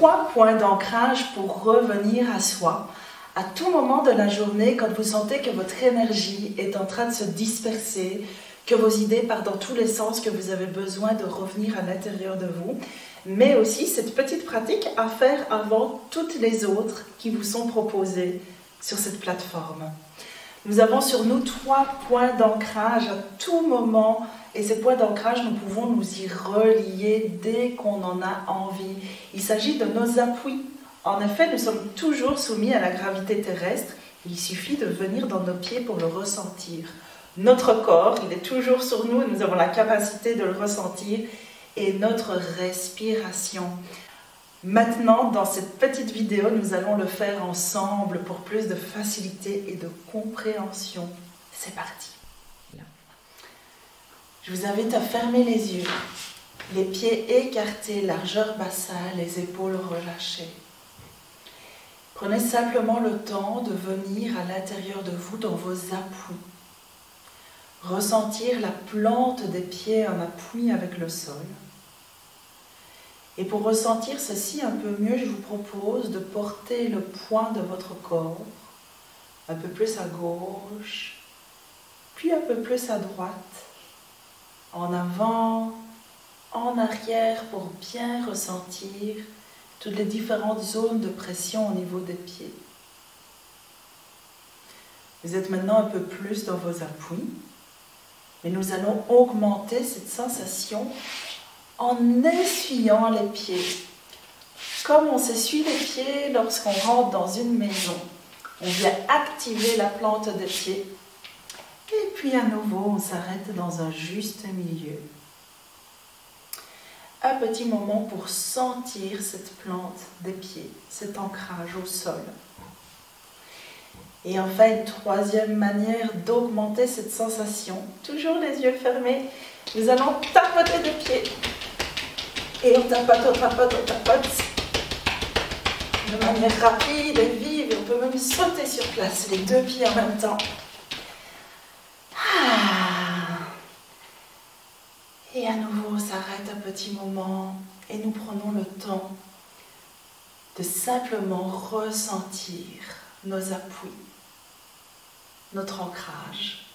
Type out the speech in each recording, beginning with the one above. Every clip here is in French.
3 points d'ancrage pour revenir à soi. À tout moment de la journée, quand vous sentez que votre énergie est en train de se disperser, que vos idées partent dans tous les sens, que vous avez besoin de revenir à l'intérieur de vous, mais aussi cette petite pratique à faire avant toutes les autres qui vous sont proposées sur cette plateforme. Nous avons sur nous 3 points d'ancrage à tout moment, et ces points d'ancrage, nous pouvons nous y relier dès qu'on en a envie. Il s'agit de nos appuis. En effet, nous sommes toujours soumis à la gravité terrestre. Il suffit de venir dans nos pieds pour le ressentir. Notre corps, il est toujours sur nous, nous avons la capacité de le ressentir, et notre respiration. Maintenant, dans cette petite vidéo, nous allons le faire ensemble pour plus de facilité et de compréhension. C'est parti. Je vous invite à fermer les yeux, les pieds écartés, largeur bassin, les épaules relâchées. Prenez simplement le temps de venir à l'intérieur de vous dans vos appuis. Ressentir la plante des pieds en appui avec le sol. Et pour ressentir ceci un peu mieux, je vous propose de porter le poids de votre corps un peu plus à gauche, puis un peu plus à droite, en avant, en arrière pour bien ressentir toutes les différentes zones de pression au niveau des pieds. Vous êtes maintenant un peu plus dans vos appuis, mais nous allons augmenter cette sensation en essuyant les pieds. Comme on s'essuie les pieds lorsqu'on rentre dans une maison, on vient activer la plante des pieds. Et puis à nouveau, on s'arrête dans un juste milieu. Un petit moment pour sentir cette plante des pieds, cet ancrage au sol. Et enfin, une troisième manière d'augmenter cette sensation, toujours les yeux fermés, nous allons tapoter des pieds. Et on tapote, on tapote, on tapote. De manière rapide et vive, et on peut même sauter sur place, les 2 pieds en même temps. Et à nouveau, on s'arrête un petit moment et nous prenons le temps de simplement ressentir nos appuis, notre ancrage.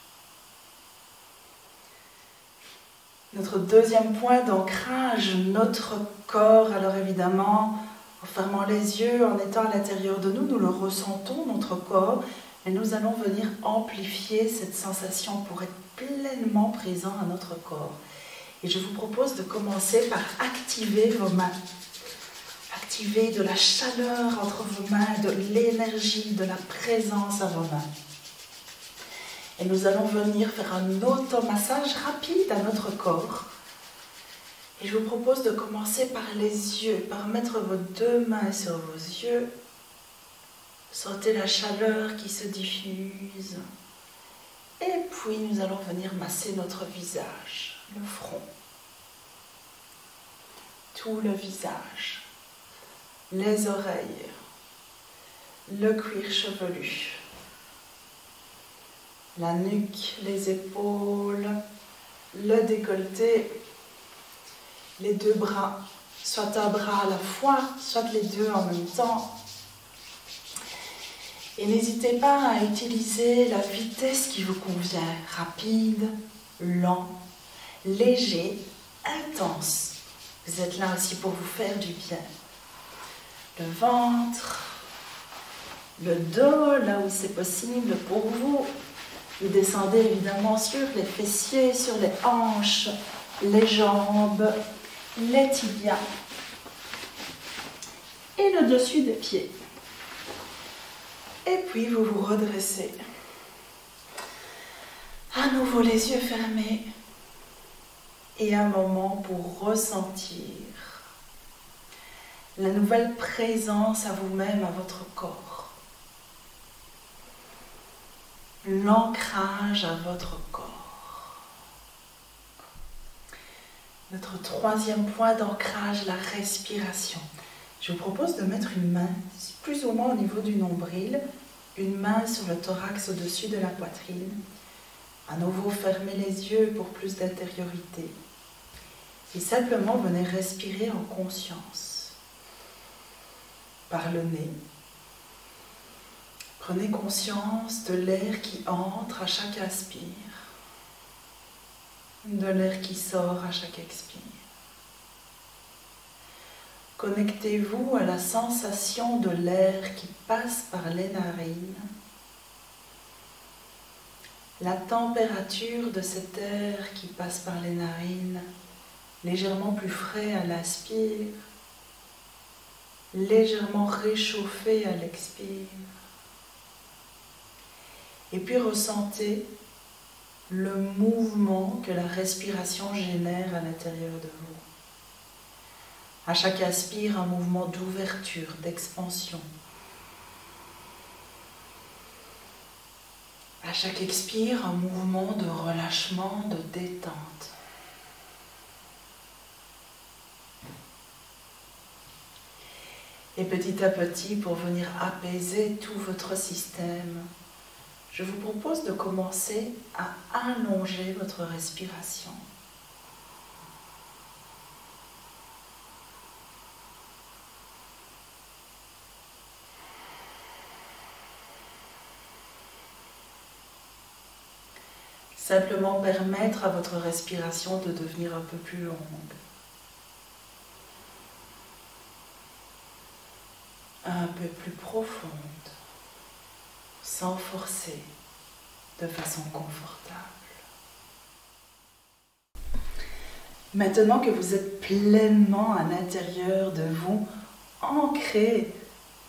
Notre deuxième point d'ancrage, notre corps. Alors évidemment, en fermant les yeux, en étant à l'intérieur de nous, nous le ressentons, notre corps, mais nous allons venir amplifier cette sensation pour être pleinement présent à notre corps. Et je vous propose de commencer par activer vos mains. Activer de la chaleur entre vos mains, de l'énergie, de la présence à vos mains. Et nous allons venir faire un automassage rapide à notre corps. Et je vous propose de commencer par les yeux, par mettre vos 2 mains sur vos yeux. Sentez la chaleur qui se diffuse. Et puis nous allons venir masser notre visage, le front. Tout le visage, les oreilles, le cuir chevelu. La nuque, les épaules, le décolleté, les 2 bras, soit un bras à la fois, soit les 2 en même temps. Et n'hésitez pas à utiliser la vitesse qui vous convient, rapide, lent, léger, intense. Vous êtes là aussi pour vous faire du bien. Le ventre, le dos, là où c'est possible pour vous. Vous descendez évidemment sur les fessiers, sur les hanches, les jambes, les tibias et le dessus des pieds. Et puis vous vous redressez. À nouveau les yeux fermés et un moment pour ressentir la nouvelle présence à vous-même, à votre corps. L'ancrage à votre corps. Notre troisième point d'ancrage, la respiration. Je vous propose de mettre une main, plus ou moins au niveau du nombril, une main sur le thorax au-dessus de la poitrine. À nouveau, fermez les yeux pour plus d'intériorité. Et simplement, venez respirer en conscience. par le nez. Prenez conscience de l'air qui entre à chaque inspire, de l'air qui sort à chaque expire. Connectez-vous à la sensation de l'air qui passe par les narines, la température de cet air qui passe par les narines, légèrement plus frais à l'inspire, légèrement réchauffé à l'expire. Et puis ressentez le mouvement que la respiration génère à l'intérieur de vous. À chaque inspire, un mouvement d'ouverture, d'expansion. À chaque expire, un mouvement de relâchement, de détente. Et petit à petit, pour venir apaiser tout votre système, je vous propose de commencer à allonger votre respiration. Simplement permettre à votre respiration de devenir un peu plus longue. Un peu plus profonde, sans forcer, de façon confortable. Maintenant que vous êtes pleinement à l'intérieur de vous, ancré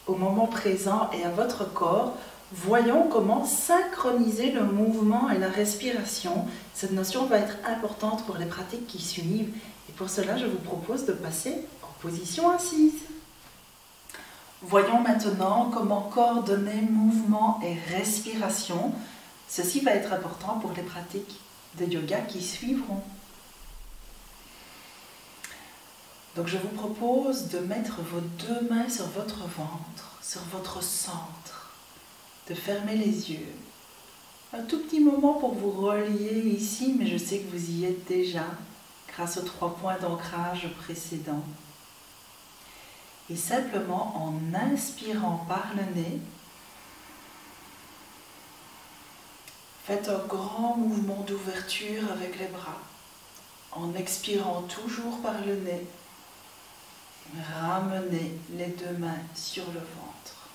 au moment présent et à votre corps, voyons comment synchroniser le mouvement et la respiration. Cette notion va être importante pour les pratiques qui suivent. Et pour cela, je vous propose de passer en position assise. Voyons maintenant comment coordonner mouvement et respiration. Ceci va être important pour les pratiques de yoga qui suivront. Donc je vous propose de mettre vos deux mains sur votre ventre, sur votre centre, de fermer les yeux. Un tout petit moment pour vous relier ici, mais je sais que vous y êtes déjà grâce aux 3 points d'ancrage précédents. Et simplement en inspirant par le nez, faites un grand mouvement d'ouverture avec les bras. En expirant toujours par le nez, ramenez les deux mains sur le ventre.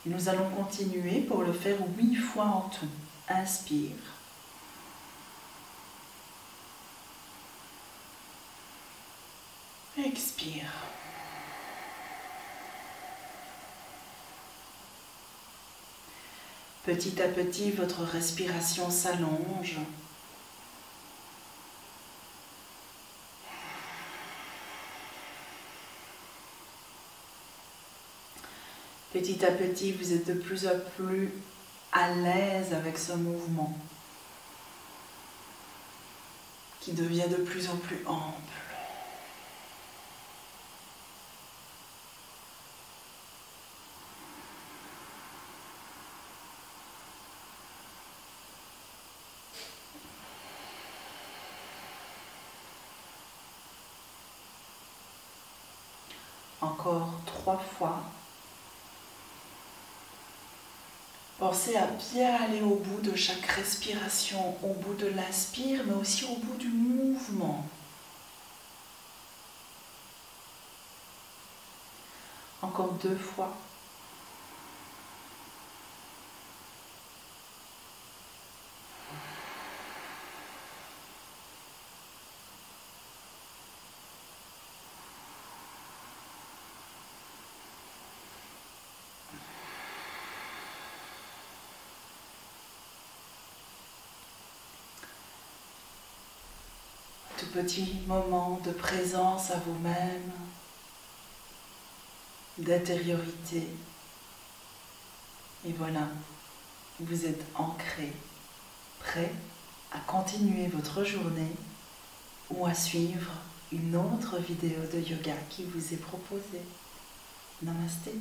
Et nous allons continuer pour le faire 8 fois en tout. Inspire. Expire. Petit à petit, votre respiration s'allonge. Petit à petit, vous êtes de plus en plus à l'aise avec ce mouvement qui devient de plus en plus ample. Encore 3 fois. Pensez à bien aller au bout de chaque respiration, au bout de l'inspire, mais aussi au bout du mouvement. Encore 2 fois. Tout petit moment de présence à vous-même, d'intériorité. Et voilà, vous êtes ancré, prêt à continuer votre journée ou à suivre une autre vidéo de yoga qui vous est proposée. Namasté.